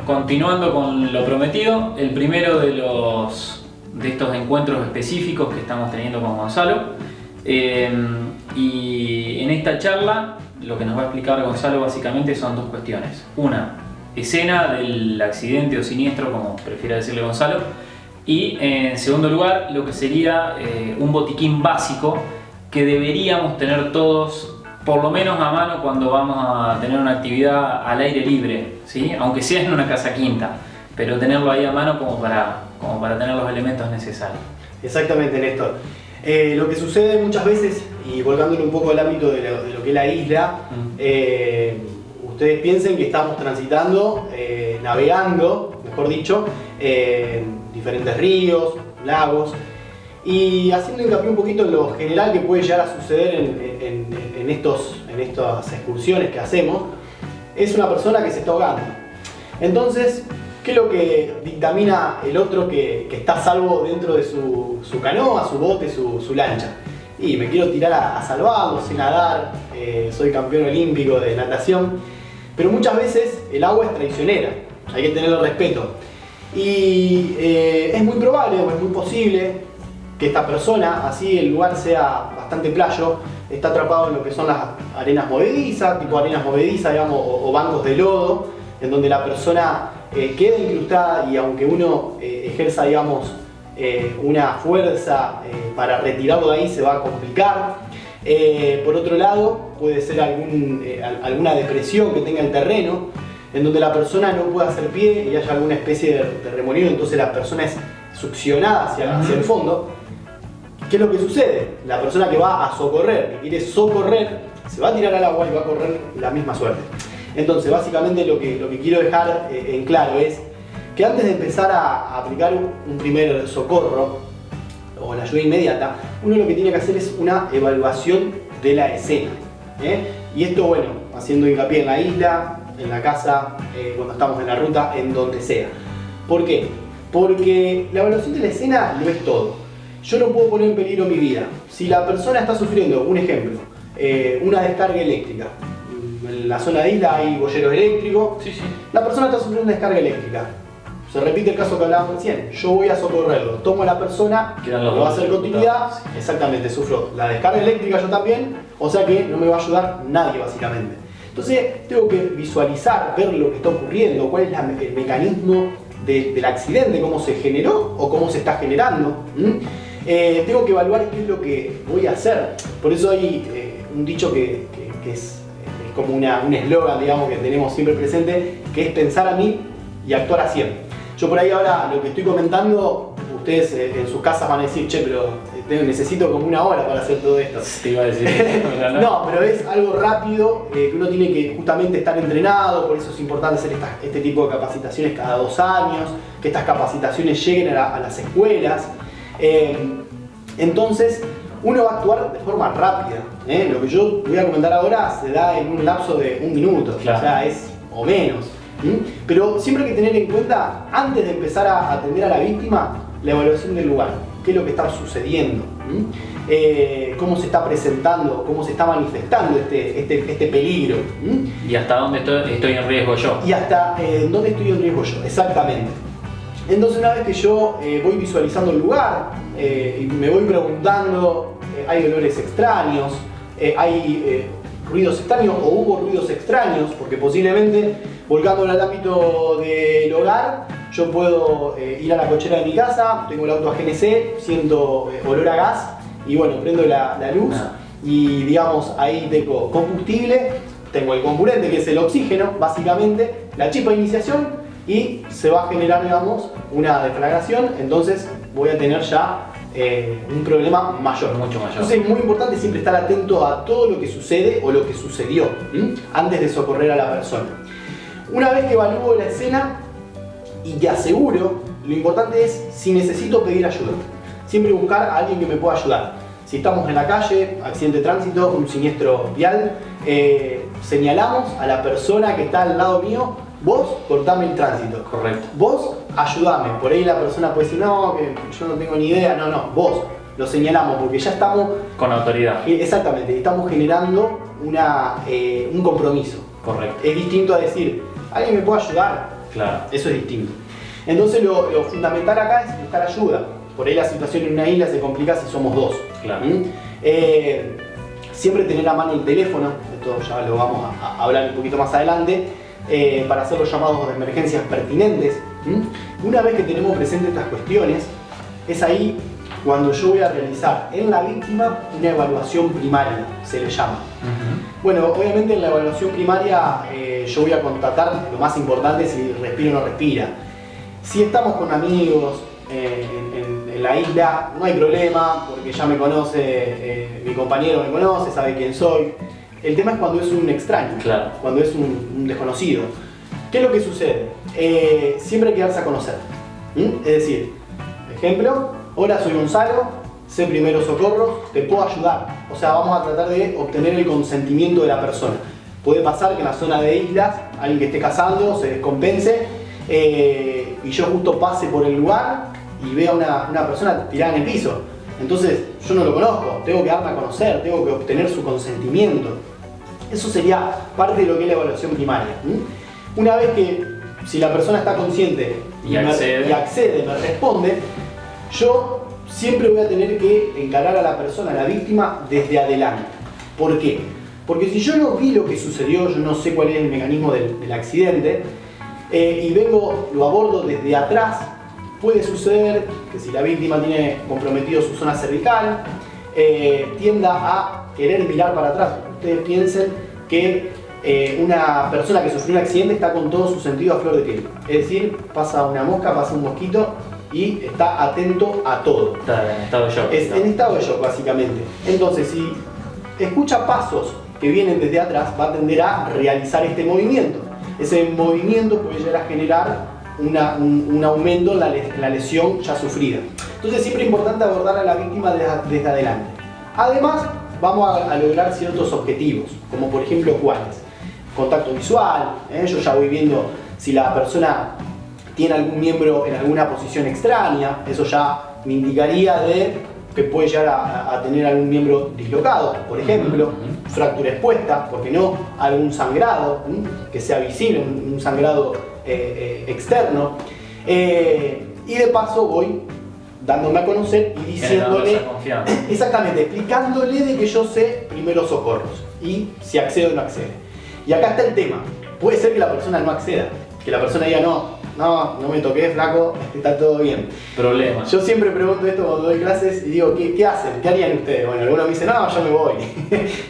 continuando con lo prometido, el primero de estos encuentros específicos que estamos teniendo con Gonzalo. Y en esta charla lo que nos va a explicar Gonzalo básicamente son dos cuestiones. Una, escena del accidente o siniestro, como prefiera decirle Gonzalo. Y en segundo lugar, lo que sería un botiquín básico que deberíamos tener todos por lo menos a mano cuando vamos a tener una actividad al aire libre, ¿sí? Aunque sea en una casa quinta, pero tenerlo ahí a mano como para tener los elementos necesarios. Exactamente, Néstor. Lo que sucede muchas veces, y volcándolo un poco al ámbito de lo que es la isla, ustedes piensen que estamos transitando, navegando, mejor dicho, diferentes ríos, lagos, y haciendo hincapié un poquito en lo general que puede llegar a suceder en estas excursiones que hacemos, es una persona que se está ahogando. Entonces, ¿qué es lo que dictamina el otro que está a salvo dentro de su canoa, su bote, su lancha? Y me quiero tirar a salvarlo, sé nadar, soy campeón olímpico de natación, pero muchas veces el agua es traicionera, hay que tenerle respeto. Y es muy probable o es muy posible que esta persona, así el lugar sea bastante playo, está atrapado en lo que son las arenas movedizas, tipo arenas movedizas, digamos, o bancos de lodo, en donde la persona queda incrustada y aunque uno ejerza, digamos, una fuerza para retirarlo de ahí, se va a complicar. Por otro lado, puede ser alguna depresión que tenga el terreno, en donde la persona no pueda hacer pie y haya alguna especie de remolino, entonces la persona es succionada hacia el fondo. ¿Qué es lo que sucede? La persona que va a socorrer, que quiere socorrer, se va a tirar al agua y va a correr la misma suerte. Entonces, básicamente lo que quiero dejar en claro es que antes de empezar a aplicar un primer socorro o la ayuda inmediata, uno lo que tiene que hacer es una evaluación de la escena. Y esto, bueno, haciendo hincapié en la isla, en la casa, cuando estamos en la ruta, en donde sea. ¿Por qué? Porque la evaluación de la escena lo es todo. Yo no puedo poner en peligro mi vida. Si la persona está sufriendo, un ejemplo, una descarga eléctrica. En la zona de isla hay boyeros eléctricos. Sí. La persona está sufriendo una descarga eléctrica. Se repite el caso que hablábamos recién. Yo voy a socorrerlo. Tomo a la persona, lo va a hacer continuidad. Exactamente, sufro la descarga eléctrica yo también. O sea que no me va a ayudar nadie, básicamente. Entonces tengo que visualizar, ver lo que está ocurriendo, cuál es el mecanismo del accidente, cómo se generó o cómo se está generando. Tengo que evaluar qué es lo que voy a hacer. Por eso hay un dicho que es como un eslogan, digamos, que tenemos siempre presente, que es pensar a mí y actuar a 100. Yo por ahí ahora lo que estoy comentando, ustedes en sus casas van a decir, che, pero necesito como una hora para hacer todo esto. Te iba a decir. No, pero es algo rápido, que uno tiene que justamente estar entrenado, por eso es importante hacer este tipo de capacitaciones cada 2 años, que estas capacitaciones lleguen a las escuelas. Entonces, uno va a actuar de forma rápida. Lo que yo voy a comentar ahora se da en un lapso de 1 minuto, claro. O sea, es o menos. Pero siempre hay que tener en cuenta, antes de empezar a atender a la víctima, la evaluación del lugar. ¿Qué es lo que está sucediendo? ¿Cómo se está presentando? ¿Cómo se está manifestando este peligro? ¿Y hasta dónde estoy en riesgo yo? Y hasta dónde estoy en riesgo yo, exactamente. Entonces, una vez que yo voy visualizando el lugar y me voy preguntando, ¿hay olores extraños? ¿Hay ruidos extraños o hubo ruidos extraños? Porque posiblemente, volcándolo al ámbito del hogar, yo puedo ir a la cochera de mi casa, tengo el auto a GNC, siento olor a gas y bueno, prendo la luz y digamos ahí tengo combustible, tengo el comburente que es el oxígeno, básicamente, la chispa de iniciación y se va a generar, digamos, una deflagración, entonces voy a tener ya un problema mayor. Mucho mayor. Entonces es muy importante siempre estar atento a todo lo que sucede o lo que sucedió antes de socorrer a la persona. Una vez que evalúo la escena y que aseguro, lo importante es si necesito pedir ayuda. Siempre buscar a alguien que me pueda ayudar. Si estamos en la calle, accidente de tránsito, un siniestro vial, señalamos a la persona que está al lado mío, vos cortame el tránsito. Correcto. Vos ayudame. Por ahí la persona puede decir, no, que yo no tengo ni idea. No, vos lo señalamos porque ya estamos... Con autoridad. Exactamente, estamos generando un compromiso. Correcto. Es distinto a decir, ¿alguien me puede ayudar? Claro. Eso es distinto. Entonces lo fundamental acá es buscar ayuda. Por ahí la situación en una isla se complica si somos dos. Claro. Siempre tener a mano el teléfono, esto ya lo vamos a hablar un poquito más adelante, para hacer los llamados de emergencias pertinentes. Una vez que tenemos presentes estas cuestiones, es ahí cuando yo voy a realizar en la víctima una evaluación primaria, se le llama. Bueno, obviamente en la evaluación primaria yo voy a constatar lo más importante, si respira o no respira. Si estamos con amigos en la isla, no hay problema, porque ya me conoce, mi compañero me conoce, sabe quién soy. El tema es cuando es un extraño, claro, cuando es un desconocido. ¿Qué es lo que sucede? Siempre hay que darse a conocer. Es decir, ejemplo, hola, soy Gonzalo, sé primeros socorros, te puedo ayudar. O sea, vamos a tratar de obtener el consentimiento de la persona. Puede pasar que en la zona de islas, alguien que esté cazando se descompense y yo justo pase por el lugar y vea una persona tirada en el piso. Entonces, yo no lo conozco, tengo que darme a conocer, tengo que obtener su consentimiento. Eso sería parte de lo que es la evaluación primaria. Una vez que, si la persona está consciente y accede, me responde, yo siempre voy a tener que encarar a la persona, a la víctima, desde adelante. ¿Por qué? Porque si yo no vi lo que sucedió, yo no sé cuál es el mecanismo del accidente, y lo abordo desde atrás, puede suceder que si la víctima tiene comprometido su zona cervical, tienda a querer mirar para atrás. Ustedes piensen que una persona que sufrió un accidente está con todos sus sentidos a flor de piel. Es decir, pasa una mosca, pasa un mosquito y está atento a todo. Está en estado de shock. En estado de shock, básicamente. Entonces, si escucha pasos que vienen desde atrás, va a tender a realizar este movimiento. Ese movimiento puede llegar a generar un aumento en la lesión ya sufrida. Entonces, siempre es importante abordar a la víctima desde adelante. Además, vamos a lograr ciertos objetivos, como por ejemplo, ¿cuáles? Contacto visual, yo ya voy viendo si la persona tiene algún miembro en alguna posición extraña, eso ya me indicaría de que puede llegar a tener algún miembro dislocado, por ejemplo, fractura expuesta, ¿por qué no? Algún sangrado, que sea visible, un sangrado externo. Y de paso voy dándome a conocer y diciéndole, exactamente, explicándole de que yo sé primeros socorros y si accede o no accede. Y acá está el tema, puede ser que la persona no acceda, que la persona diga no me toqué, flaco, está todo bien. Problema. Yo siempre pregunto esto cuando doy clases y digo, ¿qué hacen? ¿Qué harían ustedes? Bueno, algunos me dicen, no, yo me voy.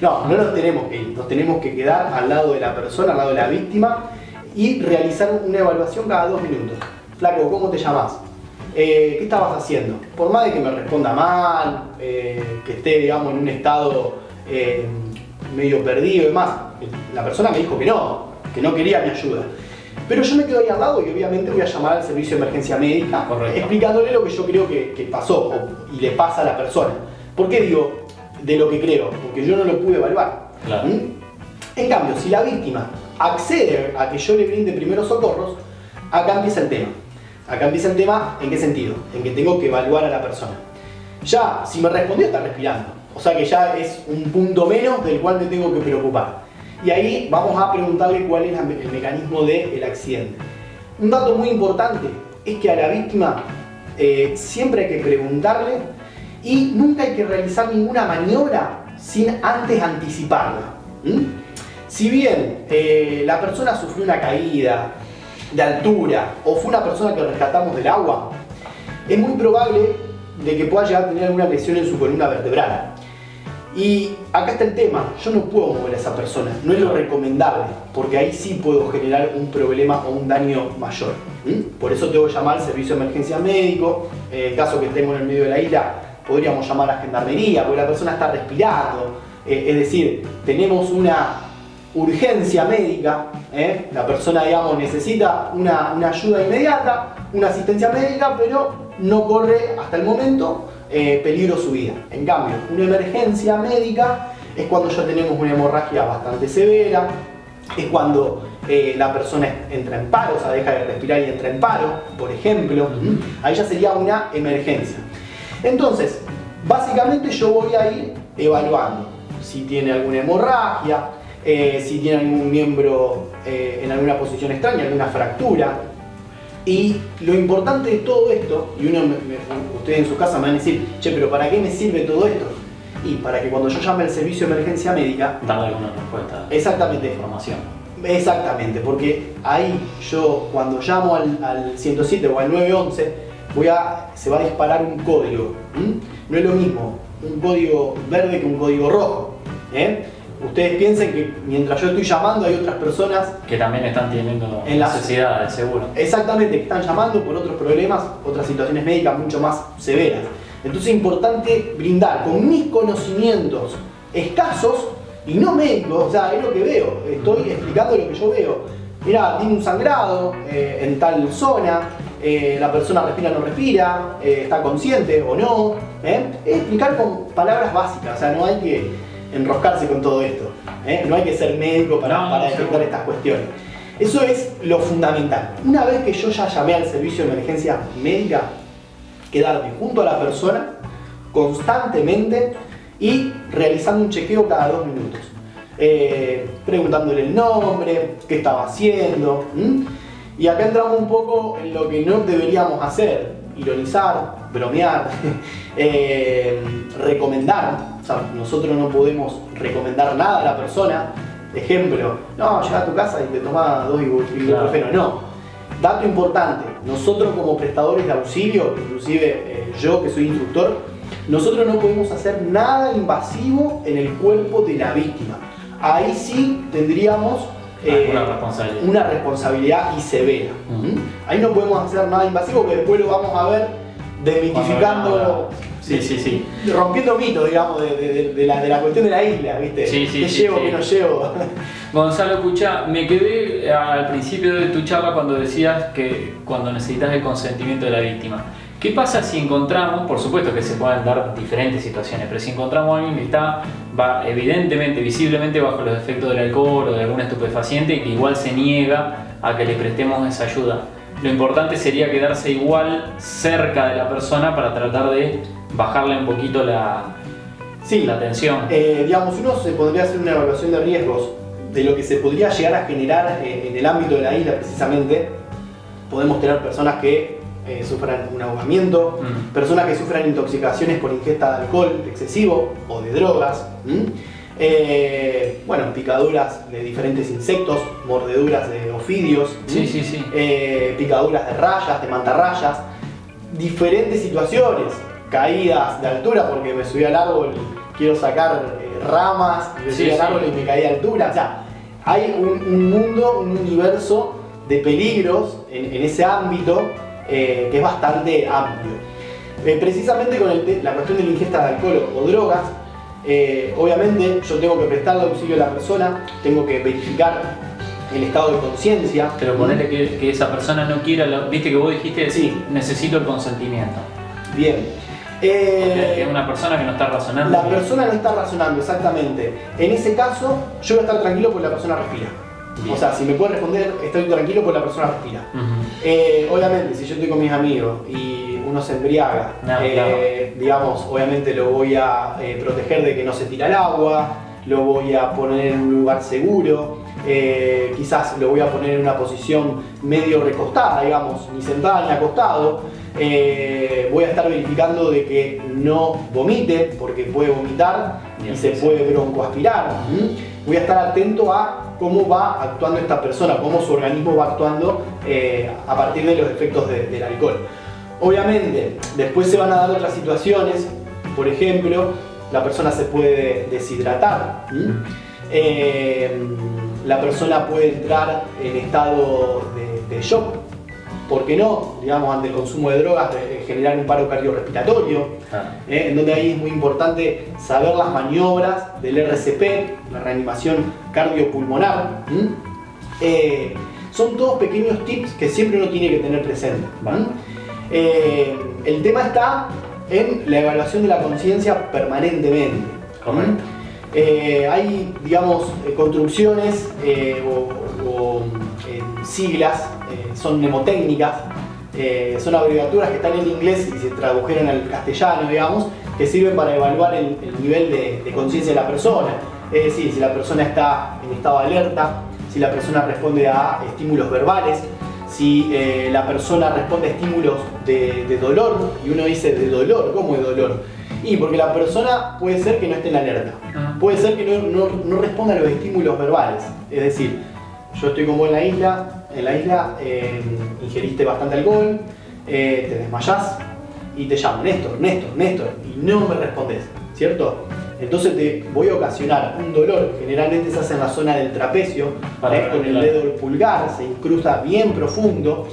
No nos tenemos que ir, nos tenemos que quedar al lado de la persona, al lado de la víctima y realizar una evaluación cada 2 minutos. Flaco, ¿cómo te llamas? ¿Qué estabas haciendo? Por más de que me responda mal, que esté, digamos, en un estado medio perdido y demás, la persona me dijo que no quería mi ayuda. Pero yo me quedo ahí al lado y obviamente voy a llamar al servicio de emergencia médica, explicándole lo que yo creo que pasó y le pasa a la persona. ¿Por qué digo de lo que creo? Porque yo no lo pude evaluar. Claro. En cambio, si la víctima accede a que yo le brinde primeros socorros, acá empieza el tema. Acá empieza el tema, ¿en qué sentido? En que tengo que evaluar a la persona. Ya, si me respondió, está respirando. O sea que ya es un punto menos del cual me tengo que preocupar. Y ahí vamos a preguntarle cuál es el mecanismo del accidente. Un dato muy importante es que a la víctima siempre hay que preguntarle y nunca hay que realizar ninguna maniobra sin antes anticiparla. Si bien la persona sufrió una caída de altura o fue una persona que rescatamos del agua, es muy probable de que pueda llegar a tener alguna lesión en su columna vertebral. Y acá está el tema, yo no puedo mover a esa persona, no es lo recomendable, porque ahí sí puedo generar un problema o un daño mayor. Por eso tengo que llamar al servicio de emergencia médico, en el caso que estemos en el medio de la isla, podríamos llamar a gendarmería, porque la persona está respirando, es decir, tenemos una urgencia médica, la persona, digamos, necesita una ayuda inmediata, una asistencia médica, pero no corre hasta el momento peligro su vida. En cambio, una emergencia médica es cuando ya tenemos una hemorragia bastante severa, es cuando la persona entra en paro, o sea, deja de respirar y entra en paro, por ejemplo. Ahí ya sería una emergencia. Entonces, básicamente yo voy a ir evaluando si tiene alguna hemorragia, si tiene algún miembro en alguna posición extraña, alguna fractura, Y lo importante de todo esto, y ustedes en su casa me van a decir, che, pero ¿para qué me sirve todo esto? Y para que cuando yo llame al servicio de emergencia médica, darle alguna respuesta. Exactamente. Información. Exactamente, porque ahí yo cuando llamo al 107 o al 911, se va a disparar un código. No es lo mismo un código verde que un código rojo. Ustedes piensen que mientras yo estoy llamando hay otras personas que también están teniendo necesidades, seguro. Exactamente, que están llamando por otros problemas, otras situaciones médicas mucho más severas. Entonces es importante brindar con mis conocimientos escasos y no médicos, o sea, es lo que veo, estoy explicando lo que yo veo. Mirá, tiene un sangrado en tal zona, la persona respira o no respira, está consciente o no. Es explicar con palabras básicas, o sea, no hay que enroscarse con todo esto. No hay que ser médico para detectar estas cuestiones. Eso es lo fundamental. Una vez que yo ya llamé al servicio de emergencia médica, quedarme junto a la persona constantemente y realizando un chequeo cada 2 minutos. Preguntándole el nombre, qué estaba haciendo. Y acá entramos un poco en lo que no deberíamos hacer: ironizar, bromear, recomendar. O sea, nosotros no podemos recomendar nada a la persona. Ejemplo, no, llega a tu casa y te toma 2 ibuprofeno. No. Dato importante, nosotros como prestadores de auxilio, inclusive yo que soy instructor, nosotros no podemos hacer nada invasivo en el cuerpo de la víctima. Ahí sí tendríamos una responsabilidad y severa. Ahí no podemos hacer nada invasivo, que después lo vamos a ver desmitificando, sí. rompiendo mitos, digamos, de la cuestión de la isla, ¿viste? ¿Qué llevo, qué no llevo? Gonzalo, escucha, me quedé al principio de tu charla cuando decías que cuando necesitas el consentimiento de la víctima. ¿Qué pasa si encontramos, por supuesto que se pueden dar diferentes situaciones, pero si encontramos a alguien que está evidentemente, visiblemente bajo los efectos del alcohol o de algún estupefaciente y que igual se niega a que le prestemos esa ayuda? Lo importante sería quedarse igual cerca de la persona para tratar de bajarle un poquito la tensión. Digamos, uno se podría hacer una evaluación de riesgos de lo que se podría llegar a generar en el ámbito de la isla precisamente. Podemos tener personas que sufran un ahogamiento, personas que sufran intoxicaciones por ingesta de alcohol excesivo o de drogas, picaduras de diferentes insectos, mordeduras de ofidios, picaduras de rayas, de mantarrayas, diferentes situaciones, caídas de altura porque me subí al árbol, quiero sacar ramas, me subí al árbol y me caí de altura. O sea, hay un mundo, un universo de peligros en ese ámbito que es bastante amplio. Precisamente con la cuestión de la ingesta de alcohol o drogas, obviamente yo tengo que prestarle auxilio a la persona, tengo que verificar el estado de conciencia. Pero ponele que esa persona no quiera, viste que vos dijiste, necesito el consentimiento. Bien. Es una persona que no está razonando. La persona no está razonando, exactamente. En ese caso, yo voy a estar tranquilo porque la persona respira. Bien. O sea, si me puede responder, estoy tranquilo porque la persona respira. Obviamente, si yo estoy con mis amigos y uno se embriaga, digamos, obviamente lo voy a proteger de que no se tire al agua, lo voy a poner en un lugar seguro, quizás lo voy a poner en una posición medio recostada, digamos, ni sentada ni acostado. Voy a estar verificando de que no vomite, porque puede vomitar y se puede broncoaspirar. Voy a estar atento a cómo va actuando esta persona, cómo su organismo va actuando a partir de los efectos del alcohol. Obviamente, después se van a dar otras situaciones, por ejemplo, la persona se puede deshidratar, la persona puede entrar en estado de shock. ¿Por qué no? Digamos, ante el consumo de drogas, generar un paro cardiorrespiratorio, en donde ahí es muy importante saber las maniobras del RCP, la reanimación cardiopulmonar. Son todos pequeños tips que siempre uno tiene que tener presente. El tema está en la evaluación de la conciencia permanentemente. Correcto. Hay, digamos, construcciones o siglas, son mnemotécnicas, son abreviaturas que están en inglés y se tradujeron al castellano, digamos, que sirven para evaluar el nivel de conciencia de la persona. Es decir, si la persona está en estado de alerta, si la persona responde a estímulos verbales, si la persona responde a estímulos de dolor, y uno dice de dolor, ¿cómo de dolor? Y porque la persona puede ser que no esté en alerta, puede ser que no responda a los estímulos verbales, es decir, yo estoy con vos en la isla ingeriste bastante alcohol, te desmayás y te llamo, Néstor, y no me respondes, ¿cierto? Entonces te voy a ocasionar un dolor, generalmente se hace en la zona del trapecio, con el dedo del pulgar, se incrusta bien profundo,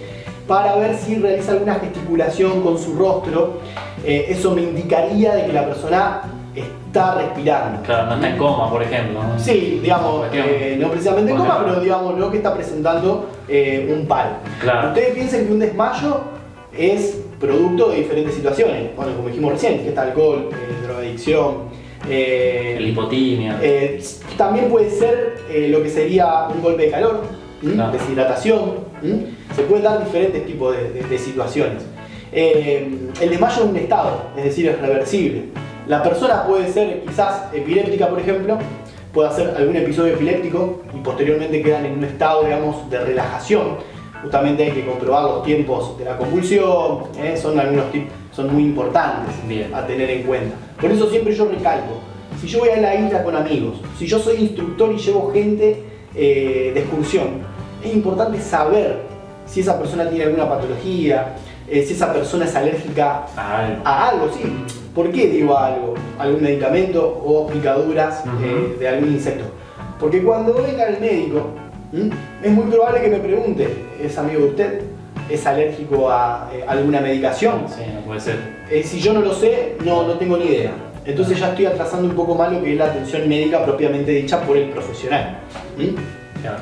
para ver si realiza alguna gesticulación con su rostro. Eso me indicaría de que la persona está respirando. Claro, no está en coma, por ejemplo. Sí, digamos, no precisamente en coma, pero digamos no que está presentando un paro. Claro. Ustedes piensen que un desmayo es producto de diferentes situaciones. Bueno, como dijimos recién, que está alcohol, drogadicción, la hipotimia. también puede ser lo que sería un golpe de calor, claro. Deshidratación. Se pueden dar diferentes tipos de situaciones. El desmayo es un estado, es decir, es reversible. La persona puede ser quizás epiléptica, por ejemplo, puede hacer algún episodio epiléptico y posteriormente quedan en un estado, digamos, de relajación. Justamente hay que comprobar los tiempos de la convulsión, son algunos tips, son muy importantes a tener en cuenta. Por eso siempre yo recalco, si yo voy a la isla con amigos, si yo soy instructor y llevo gente de excursión, es importante saber si esa persona tiene alguna patología, si esa persona es alérgica a algo, sí. ¿Por qué digo algo? ¿Algún medicamento o picaduras de algún insecto? Porque cuando venga el médico, es muy probable que me pregunte, ¿es amigo de usted? ¿Es alérgico a alguna medicación? Sí, no puede ser. Si yo no lo sé, no tengo ni idea. Entonces ya estoy atrasando un poco más lo que es la atención médica propiamente dicha por el profesional. Claro.